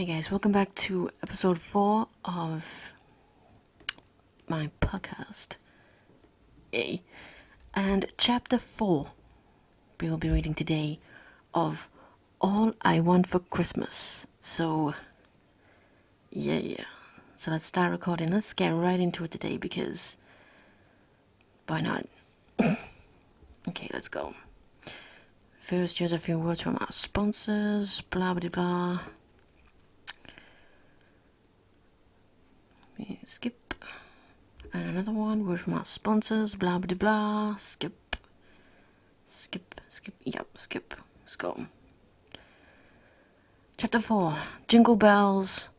Hey guys, welcome back to episode 4 of my podcast. Yay. And chapter 4 we will be reading today of All I Want for Christmas. So, yeah. So let's start recording. Let's get right into it today because why not? Okay, let's go. First, just a few words from our sponsors, blah blah blah. Skip. And another one, word from our sponsors, blah blah blah. Skip. Yep, skip. Let's go. Chapter 4. Jingle bells.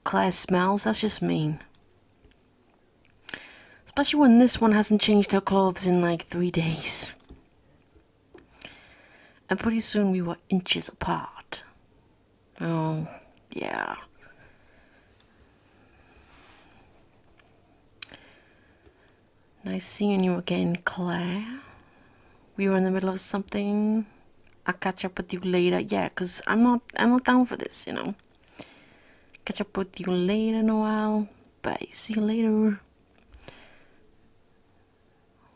Claire smells. That's just mean. Especially when this one hasn't changed her clothes in like 3 days. And pretty soon we were inches apart. Oh, yeah. Nice seeing you again, Claire. We were in the middle of something. I'll catch up with you later. Yeah, because I'm not down for this, you know. Catch up with you later in a while. Bye. See you later.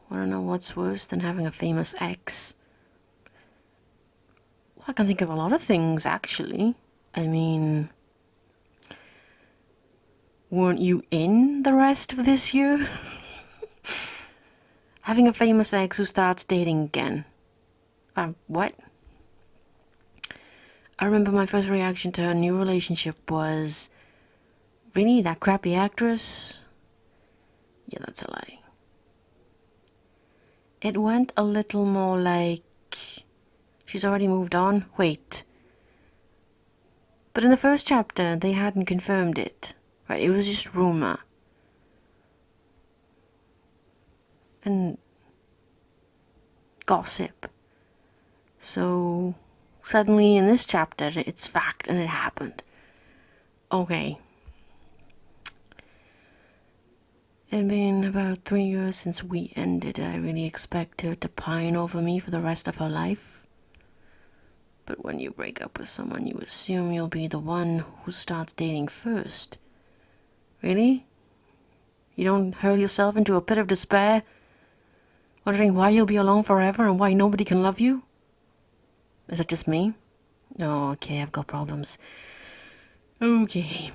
Wanna know what's worse than having a famous ex? Well, I can think of a lot of things, actually. I mean, weren't you in the rest of this year? Having a famous ex who starts dating again. What? I remember my first reaction to her new relationship was, really, that crappy actress? Yeah, that's a lie. It went a little more like, she's already moved on? Wait. But in the first chapter, they hadn't confirmed it, right? It was just rumor. And gossip. So, suddenly in this chapter, it's fact and it happened. Okay. It had been about 3 years since we ended. Did I really expect her to pine over me for the rest of her life? But when you break up with someone, you assume you'll be the one who starts dating first. Really? You don't hurl yourself into a pit of despair, wondering why you'll be alone forever and why nobody can love you? Is it just me? Oh, okay, I've got problems. Okay.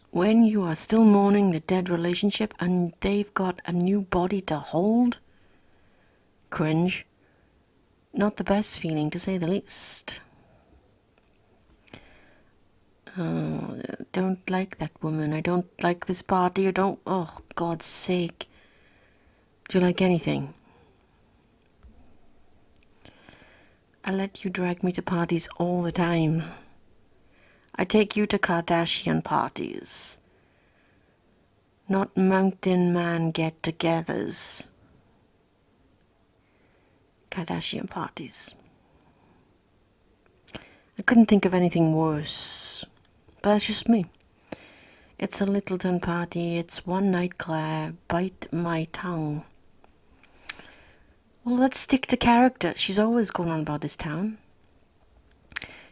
When you are still mourning the dead relationship and they've got a new body to hold? Cringe. Not the best feeling, to say the least. Oh, don't like that woman. I don't like this party. Oh, God's sake. Do you like anything? I let you drag me to parties all the time. I take you to Kardashian parties. Not mountain man get-togethers. Kardashian parties. I couldn't think of anything worse. But that's just me. It's a Littleton party. It's one night, Claire. Bite my tongue. Well, let's stick to character. She's always going on about this town.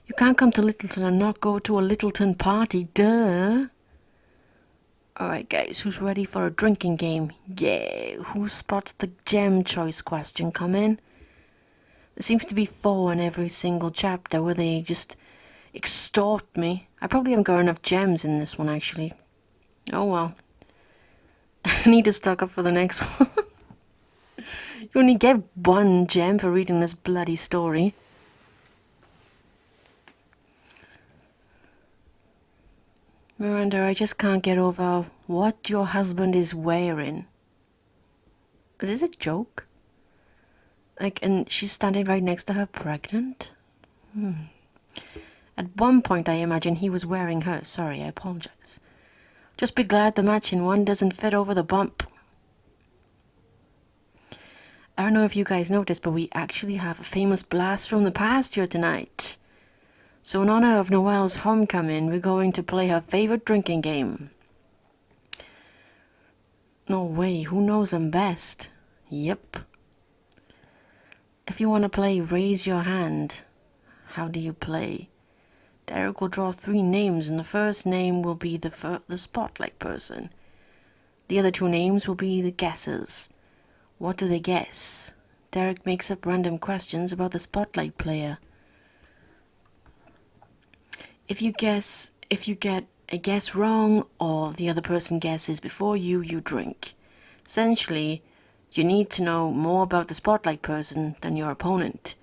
You can't come to Littleton and not go to a Littleton party. Duh. Alright guys, who's ready for a drinking game? Yeah, who spots the gem choice question come in? There seems to be 4 in every single chapter where they just extort me. I probably haven't got enough gems in this one actually. Oh well. I need to stock up for the next one. You only get 1 gem for reading this bloody story. Miranda, I just can't get over what your husband is wearing. Is this a joke? Like, and she's standing right next to her pregnant? At one point I imagine he was wearing her. Sorry, I apologize. Just be glad the matching one doesn't fit over the bump. I don't know if you guys noticed, but we actually have a famous blast from the past here tonight. So in honor of Noelle's homecoming, we're going to play her favorite drinking game. No way, who knows them best? Yep. If you want to play, raise your hand. How do you play? Derek will draw 3 names, and the first name will be the spotlight person. The other 2 names will be the guessers. What do they guess? Derek makes up random questions about the spotlight player. If you get a guess wrong, or the other person guesses before you, you drink. Essentially, you need to know more about the spotlight person than your opponent.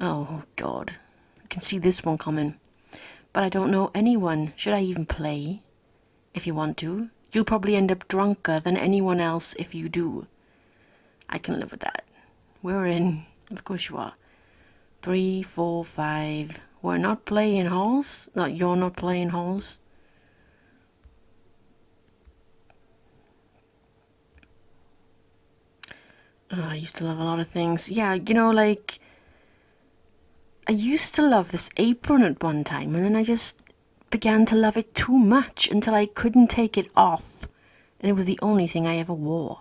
Oh God, I can see this one coming. But I don't know anyone. Should I even play? If you want to. You'll probably end up drunker than anyone else if you do. I can live with that. We're in. Of course you are. 3, 4, 5. We're not playing halls. No, you're not playing halls. Oh, I used to love a lot of things. Yeah, like... I used to love this apron at one time, and then I just began to love it too much until I couldn't take it off. And it was the only thing I ever wore.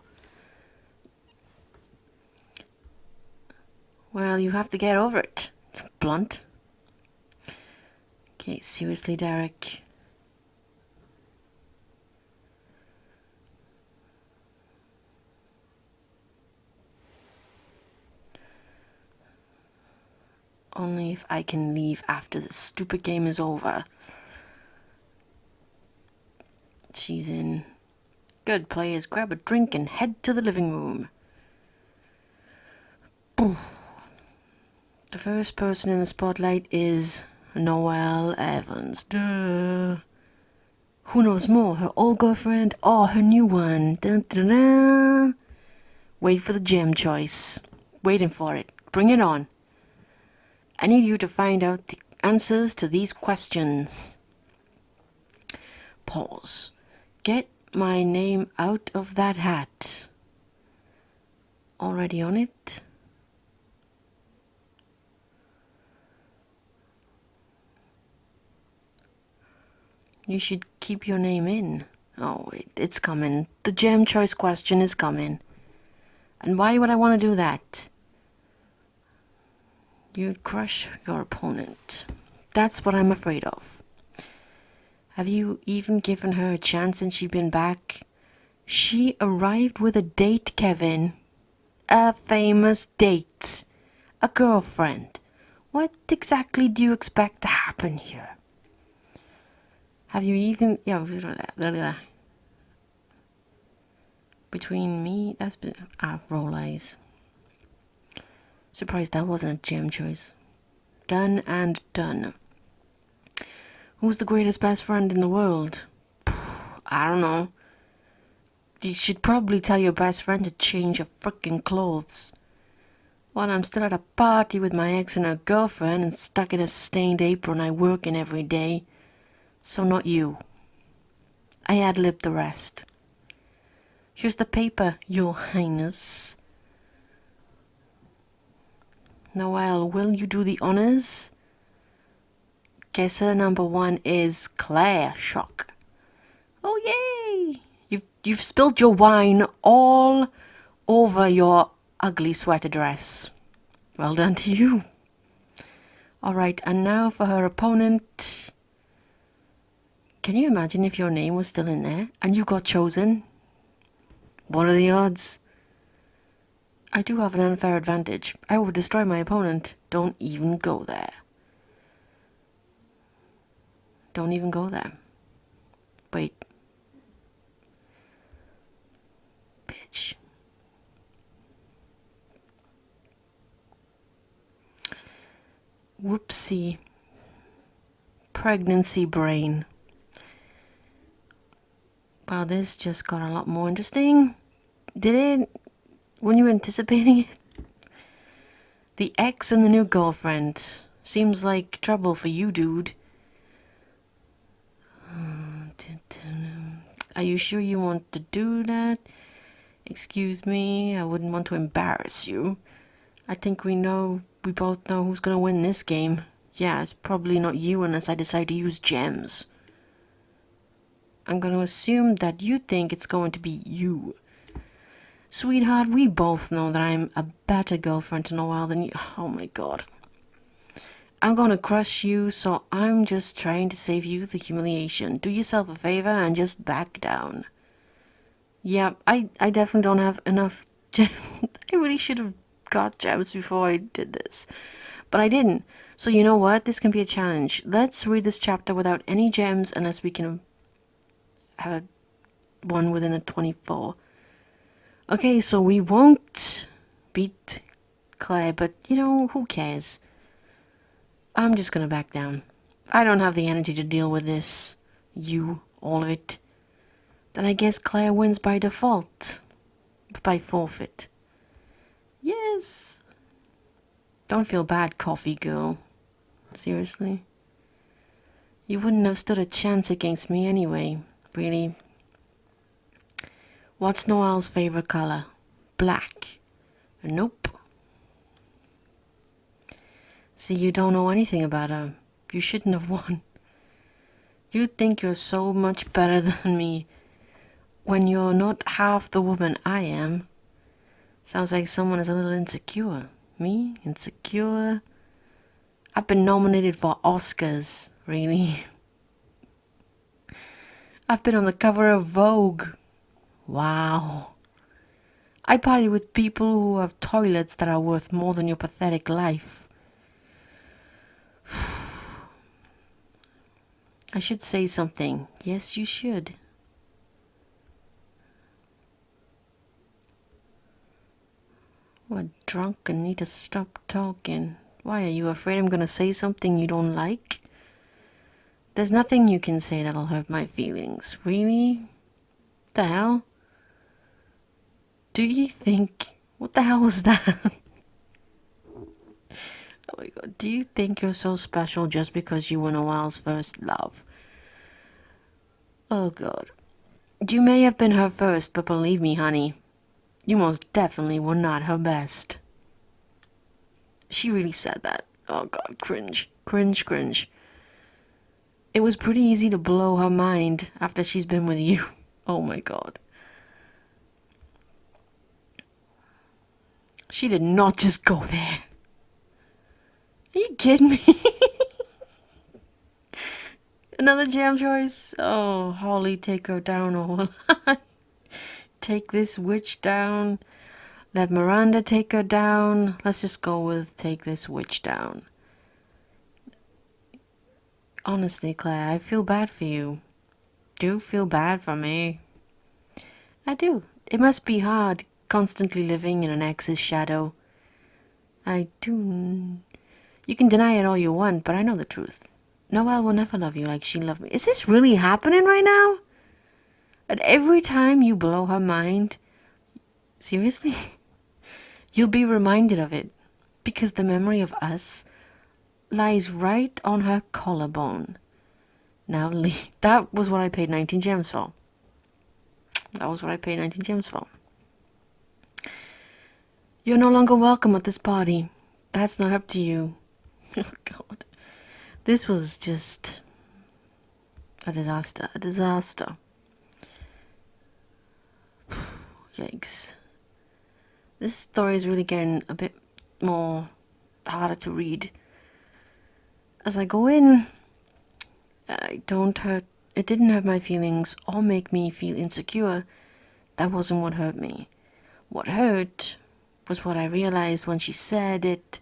Well, you have to get over it. Blunt. Okay, seriously, Derek. Only if I can leave after this stupid game is over. She's in. Good players, grab a drink and head to the living room. The first person in the spotlight is Noelle Evans. Duh. Who knows more, her old girlfriend or her new one? Dun, dun, dun. Wait for the gem choice. Waiting for it. Bring it on. I need you to find out the answers to these questions. Pause. Get my name out of that hat. Already on it? You should keep your name in. Oh, wait, it's coming. The gem choice question is coming. And why would I want to do that? You'd crush your opponent. That's what I'm afraid of. Have you even given her a chance since she's been back? She arrived with a date, Kevin. A famous date. A girlfriend. What exactly do you expect to happen here? Have you even... Yeah, between me... That's been... roll eyes. Surprised that wasn't a gem choice. Done and done. Who's the greatest best friend in the world? I don't know. You should probably tell your best friend to change your frickin' clothes. While I'm still at a party with my ex and her girlfriend and stuck in a stained apron I work in every day. So not you. I ad-libbed the rest. Here's the paper, Your Highness. Noelle, will you do the honors? Guesser number 1 is Claire Shock. Oh yay! You've spilled your wine all over your ugly sweater dress. Well done to you. Alright, and now for her opponent. Can you imagine if your name was still in there and you got chosen? What are the odds? I do have an unfair advantage. I will destroy my opponent. Don't even go there. Don't even go there. Wait. Bitch. Whoopsie. Pregnancy brain. Wow, this just got a lot more interesting. Did it? Weren't you anticipating it? The ex and the new girlfriend. Seems like trouble for you, dude. Are you sure you want to do that? Excuse me, I wouldn't want to embarrass you. I think we both know who's gonna win this game. Yeah, it's probably not you unless I decide to use gems. I'm gonna assume that you think it's going to be you. Sweetheart, we both know that I'm a better girlfriend to Noel than you. Oh my god. I'm gonna crush you, so I'm just trying to save you the humiliation. Do yourself a favor and just back down. Yeah, I definitely don't have enough gems. I really should have got gems before I did this. But I didn't. So you know what? This can be a challenge. Let's read this chapter without any gems unless we can have one within the 24. Okay, so we won't beat Claire, but you know, who cares? I'm just gonna back down. I don't have the energy to deal with this. All of it. Then I guess Claire wins by default. By forfeit. Yes. Don't feel bad, coffee girl. Seriously? You wouldn't have stood a chance against me anyway, really. What's Noel's favorite color? Black. Nope. See, you don't know anything about her. You shouldn't have won. You think you're so much better than me when you're not half the woman I am. Sounds like someone is a little insecure. Me? Insecure? I've been nominated for Oscars, really. I've been on the cover of Vogue. Wow. I party with people who have toilets that are worth more than your pathetic life. I should say something. Yes, you should. What, drunk and need to stop talking? Why, are you afraid I'm gonna say something you don't like? There's nothing you can say that'll hurt my feelings. Really? The hell? Do you think... What the hell was that? Oh my god. Do you think you're so special just because you were Noel's first love? Oh god. You may have been her first, but believe me, honey, you most definitely were not her best. She really said that. Oh god, cringe. Cringe, cringe. It was pretty easy to blow her mind after she's been with you. Oh my god. She did not just go there. Are you kidding me? Another jam choice? Oh, Holly, take her down, or will I? Take this witch down. Let Miranda take her down. Let's just go with take this witch down. Honestly, Claire, I feel bad for you. Do you feel bad for me? I do. It must be hard, constantly living in an ex's shadow. I do. You can deny it all you want, but I know the truth. Noelle will never love you like she loved me. Is this really happening right now? And every time you blow her mind, seriously? You'll be reminded of it, because the memory of us lies right on her collarbone. Now, Lee, that was what I paid 19 gems for. That was what I paid 19 gems for. You're no longer welcome at this party. That's not up to you. Oh, God. This was just a disaster. A disaster. Yikes. This story is really getting a bit more harder to read. As I go in, it didn't hurt my feelings or make me feel insecure. That wasn't what hurt me. What hurt was what I realized when she said it.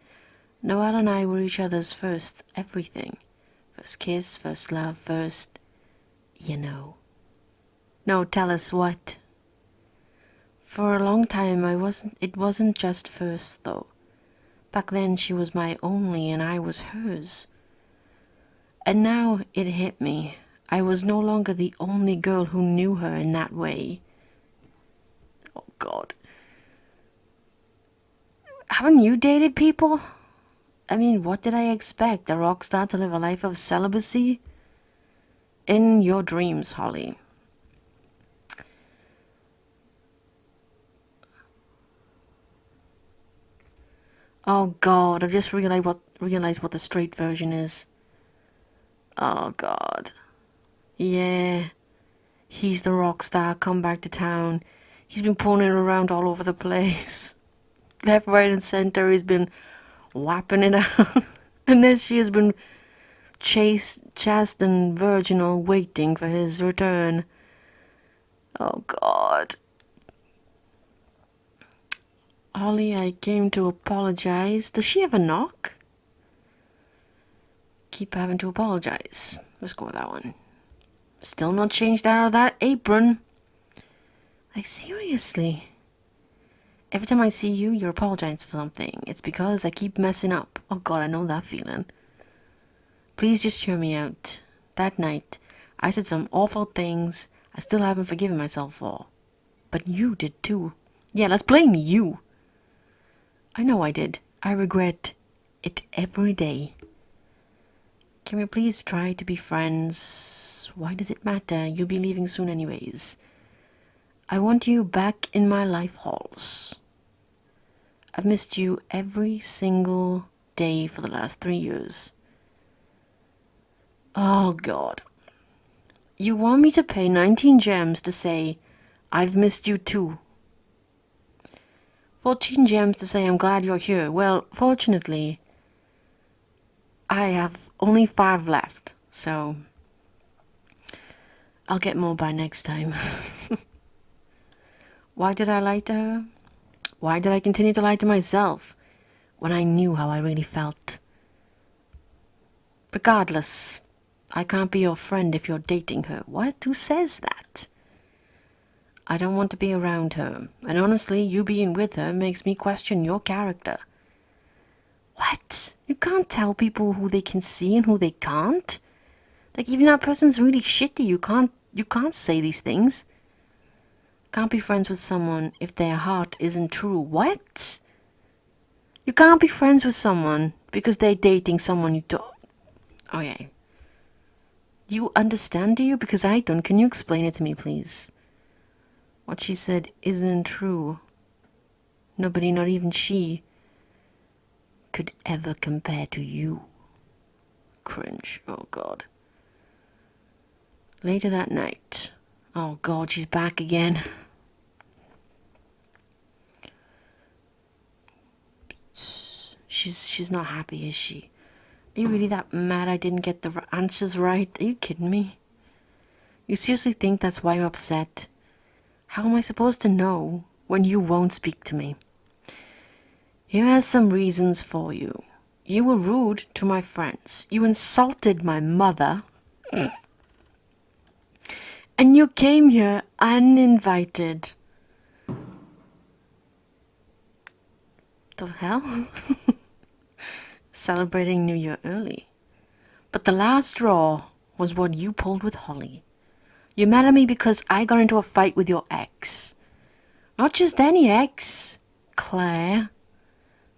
Noelle and I were each other's first everything. First kiss, first love, first, you know. No, tell us what. For a long time it wasn't just first though. Back then she was my only and I was hers. And now it hit me. I was no longer the only girl who knew her in that way. Oh God. Haven't you dated people? I mean, what did I expect? A rock star to live a life of celibacy? In your dreams, Holly. Oh God, I just realized what the straight version is. Oh God. Yeah. He's the rock star, come back to town. He's been pulling it around all over the place. Left, right, and center, he's been whapping it out. And then she has been chaste and virginal, waiting for his return. Oh, God. Holly, I came to apologize. Does she have a knock? Keep having to apologize. Let's go with that one. Still not changed out of that apron. Like, seriously. Every time I see you, you're apologizing for something. It's because I keep messing up. Oh God, I know that feeling. Please just hear me out. That night, I said some awful things I still haven't forgiven myself for. But you did too. Yeah, let's blame you. I know I did. I regret it every day. Can we please try to be friends? Why does it matter? You'll be leaving soon anyways. I want you back in my life halls. I've missed you every single day for the last 3 years. Oh God. You want me to pay 19 gems to say, I've missed you too. 14 gems to say I'm glad you're here. Well, fortunately, I have only 5 left, so I'll get more by next time. Why did I lie to her? Why did I continue to lie to myself when I knew how I really felt? Regardless, I can't be your friend if you're dating her. What? Who says that? I don't want to be around her, and honestly, you being with her makes me question your character. What? You can't tell people who they can see and who they can't? Like, even that person's really shitty, you can't say these things. Can't be friends with someone if their heart isn't true. What? You can't be friends with someone because they're dating someone you don't... Okay. You understand, do you? Because I don't. Can you explain it to me, please? What she said isn't true. Nobody, not even she, could ever compare to you. Cringe. Oh, God. Later that night. Oh, God, she's back again. She's not happy, is she? Are you really that mad I didn't get the answers right? Are you kidding me? You seriously think that's why I'm upset? How am I supposed to know when you won't speak to me? Here are some reasons for you. You were rude to my friends. You insulted my mother. And you came here uninvited. The hell? Celebrating New Year early. But the last straw was what you pulled with Holly. You're mad at me because I got into a fight with your ex. Not just any ex, Claire.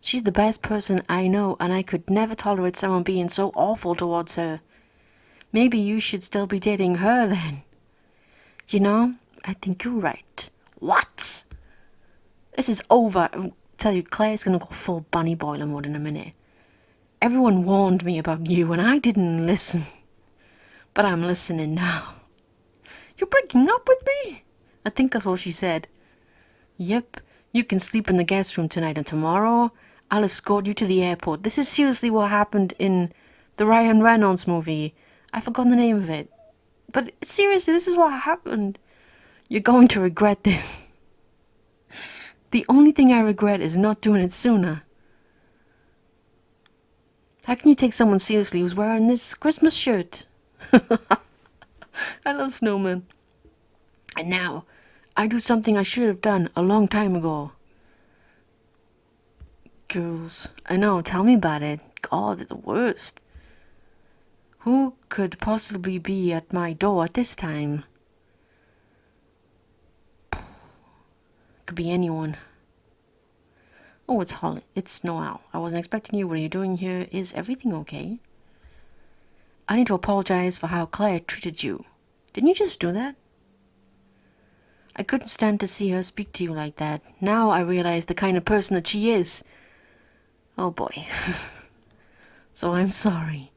She's the best person I know, and I could never tolerate someone being so awful towards her. Maybe you should still be dating her then. You know, I think you're right. What? This is over. I tell you, Claire's gonna go full bunny boiler mode in a minute. Everyone warned me about you and I didn't listen. But I'm listening now. You're breaking up with me? I think that's what she said. Yep, you can sleep in the guest room tonight and tomorrow I'll escort you to the airport. This is seriously what happened in the Ryan Reynolds movie. I've forgotten the name of it. But seriously, this is what happened. You're going to regret this. The only thing I regret is not doing it sooner. How can you take someone seriously who's wearing this Christmas shirt? I love snowmen. And now, I do something I should have done a long time ago. Girls, I know, tell me about it. God, they're the worst. Who could possibly be at my door at this time? Could be anyone. Oh, it's Holly. It's Noel. I wasn't expecting you. What are you doing here? Is everything okay? I need to apologize for how Claire treated you. Didn't you just do that? I couldn't stand to see her speak to you like that. Now I realize the kind of person that she is. Oh boy. So I'm sorry.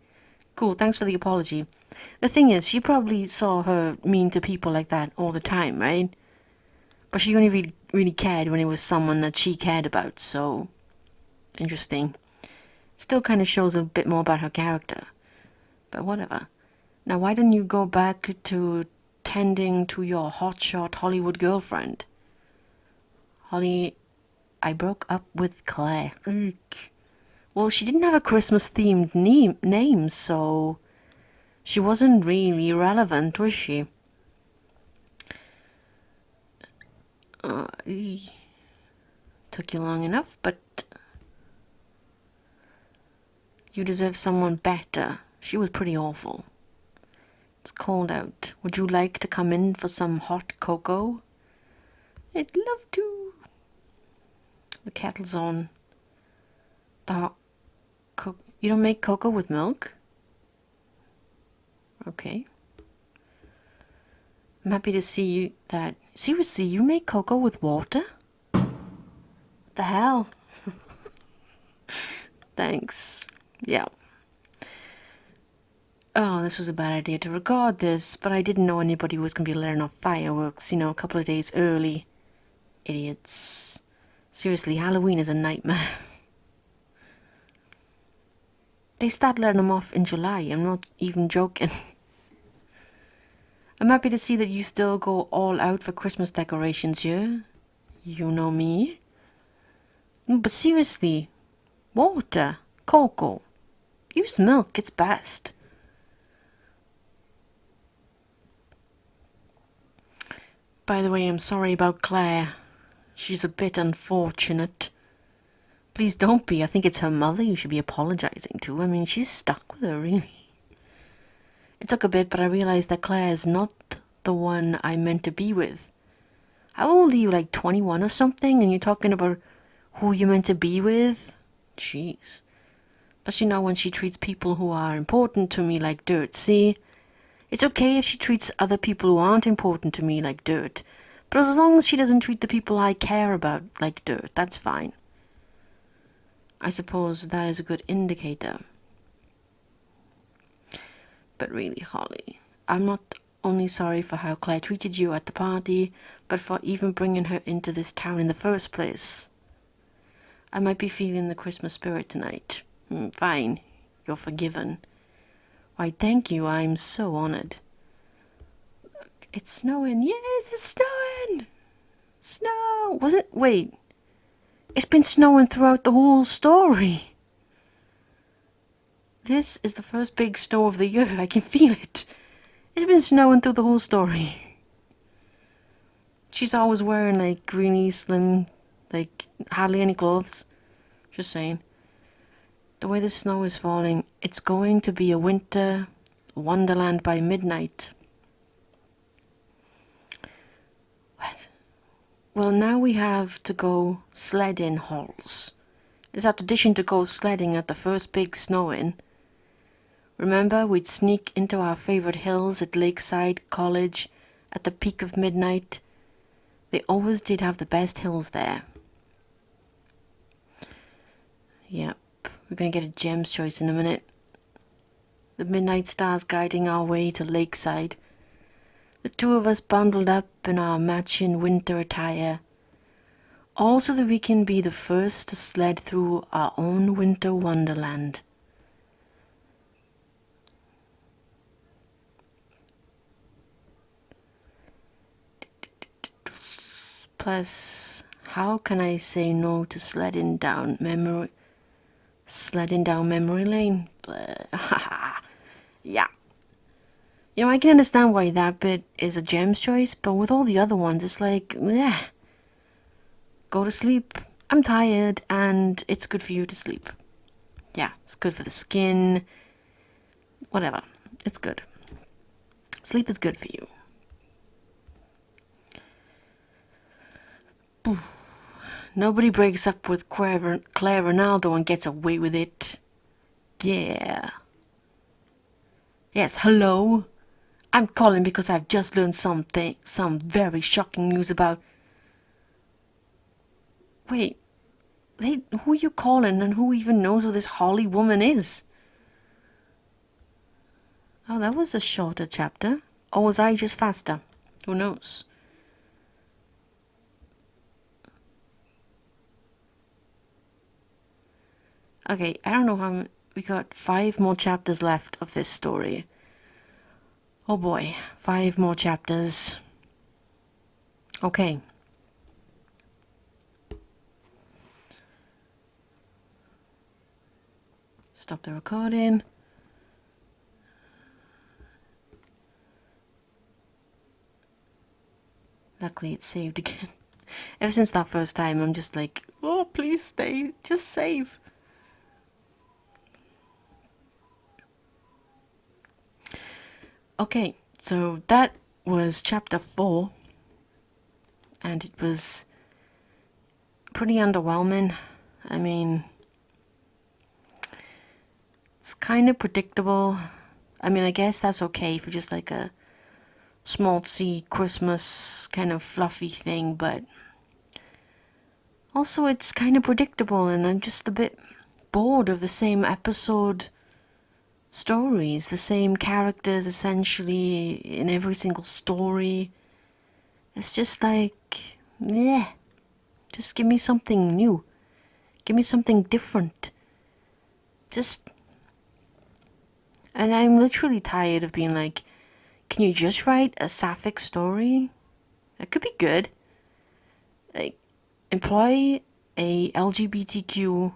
Cool, thanks for the apology. The thing is, she probably saw her mean to people like that all the time, right? But she only really cared when it was someone that she cared about, so interesting. Still kind of shows a bit more about her character. But whatever. Now why don't you go back to tending to your hotshot Hollywood girlfriend? Holly, I broke up with Claire. Eek. Well, she didn't have a Christmas-themed name, so she wasn't really relevant, was she? Took you long enough, but you deserve someone better. She was pretty awful. It's cold out. Would you like to come in for some hot cocoa? I'd love to. The kettle's on. You don't make cocoa with milk? Okay. I'm happy to see that. Seriously, you make cocoa with water? What the hell? Thanks. Yeah. Oh, this was a bad idea to record this, but I didn't know anybody was going to be letting off fireworks, a couple of days early. Idiots. Seriously, Halloween is a nightmare. They start letting them off in July, I'm not even joking. I'm happy to see that you still go all out for Christmas decorations here. You know me. But seriously, water, cocoa, use milk, it's best. By the way, I'm sorry about Claire. She's a bit unfortunate. Please don't be. I think it's her mother you should be apologizing to. I mean, she's stuck with her, really. It took a bit, but I realized that Claire is not the one I meant to be with. How old are you, like 21 or something? And you're talking about who you're meant to be with? Jeez. Especially now when she treats people who are important to me like dirt. See? It's okay if she treats other people who aren't important to me like dirt. But as long as she doesn't treat the people I care about like dirt, that's fine. I suppose that is a good indicator. But really, Holly, I'm not only sorry for how Claire treated you at the party, but for even bringing her into this town in the first place. I might be feeling the Christmas spirit tonight. Fine, you're forgiven. Why, thank you, I'm so honored. It's snowing. Yes, it's snowing! Snow! Wait. It's been snowing throughout the whole story. This is the first big snow of the year. I can feel it. It's been snowing through the whole story. She's always wearing like really slim, like hardly any clothes. Just saying. The way the snow is falling, it's going to be a winter wonderland by midnight. What? Well, now we have to go sledding, Halls. It's our tradition to go sledding at the first big snowing. Remember, we'd sneak into our favorite hills at Lakeside College at the peak of midnight. They always did have the best hills there. Yep, we're going to get a gem's choice in a minute. The midnight stars guiding our way to Lakeside. The two of us bundled up in our matching winter attire. All so that we can be the first to sled through our own winter wonderland. Plus, how can I say no to sledding down memory lane? Yeah. I can understand why that bit is a gem's choice, but with all the other ones, it's like, bleh. Go to sleep. I'm tired, and it's good for you to sleep. Yeah, it's good for the skin. Whatever. It's good. Sleep is good for you. Nobody breaks up with Claire Ronaldo and gets away with it. Yeah. Yes, hello? I'm calling because I've just learned some very shocking news about... Wait, who are you calling and who even knows who this Holly woman is? Oh, that was a shorter chapter. Or was I just faster? Who knows? Okay, I don't know we got 5 more chapters left of this story. Oh boy, 5 more chapters. Okay. Stop the recording. Luckily it's saved again. Ever since that first time, I'm just like, oh, please stay, just save. Okay, so that was chapter 4, and it was pretty underwhelming. I mean, it's kind of predictable. I mean, I guess that's okay for just like a schmaltzy Christmas kind of fluffy thing, but also it's kind of predictable, and I'm just a bit bored of the same episode stories, the same characters essentially in every single story. It's just like, yeah, just give me something new. Give me something different. And I'm literally tired of being like, can you just write a sapphic story? That could be good. Like, employ a LGBTQ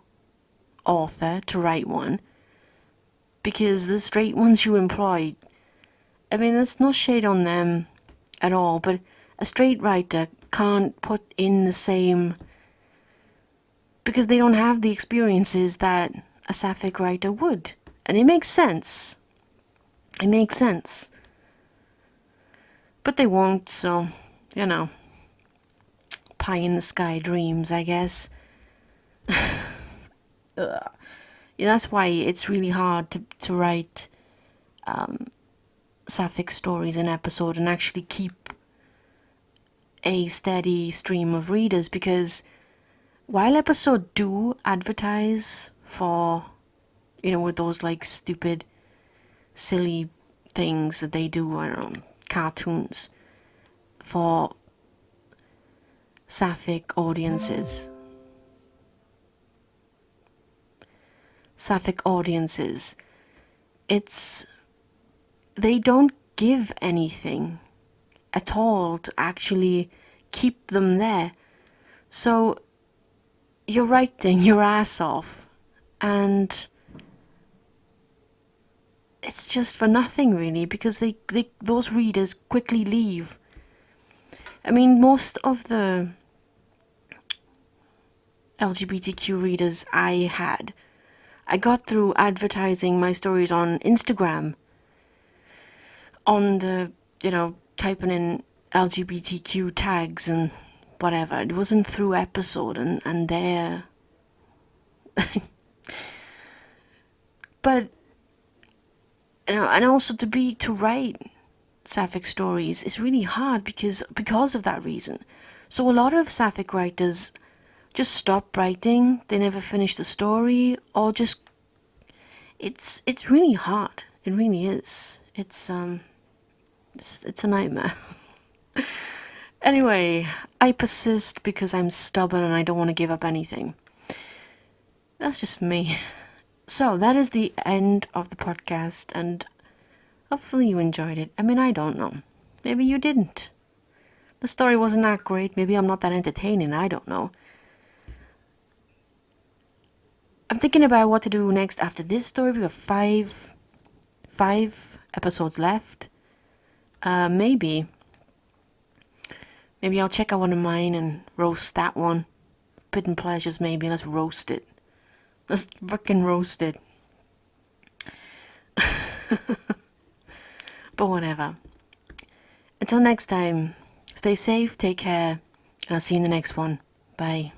author to write one. Because the straight ones you employ, I mean, there's no shade on them at all, but a straight writer can't put in the same, because they don't have the experiences that a sapphic writer would. And it makes sense. It makes sense. But they won't, so, you know, pie in the sky dreams, I guess. Yeah, that's why it's really hard to write sapphic stories in episode and actually keep a steady stream of readers, because while episode do advertise for, you know, with those like stupid, silly things that they do, I don't know, cartoons for sapphic audiences. They don't give anything at all to actually keep them there. So you're writing your ass off, and it's just for nothing really, because those readers quickly leave. I mean, most of the LGBTQ readers I got through advertising my stories on Instagram, on the, you know, typing in LGBTQ tags and whatever. It wasn't through episode and there. But, you know, and also to write sapphic stories is really hard because of that reason. So a lot of sapphic writers just stop writing, they never finish the story, or just it's really hard. It really is. It's a nightmare. Anyway, I persist because I'm stubborn and I don't want to give up anything. That's just me. So that is the end of the podcast, and hopefully you enjoyed it. I mean, I don't know. Maybe you didn't. The story wasn't that great. Maybe I'm not that entertaining. I don't know. I'm thinking about what to do next after this story. We have five episodes left. Maybe I'll check out one of mine and roast that one. Hidden Pleasures, maybe. Let's roast it. Let's frickin' roast it. But whatever. Until next time, stay safe, take care, and I'll see you in the next one. Bye.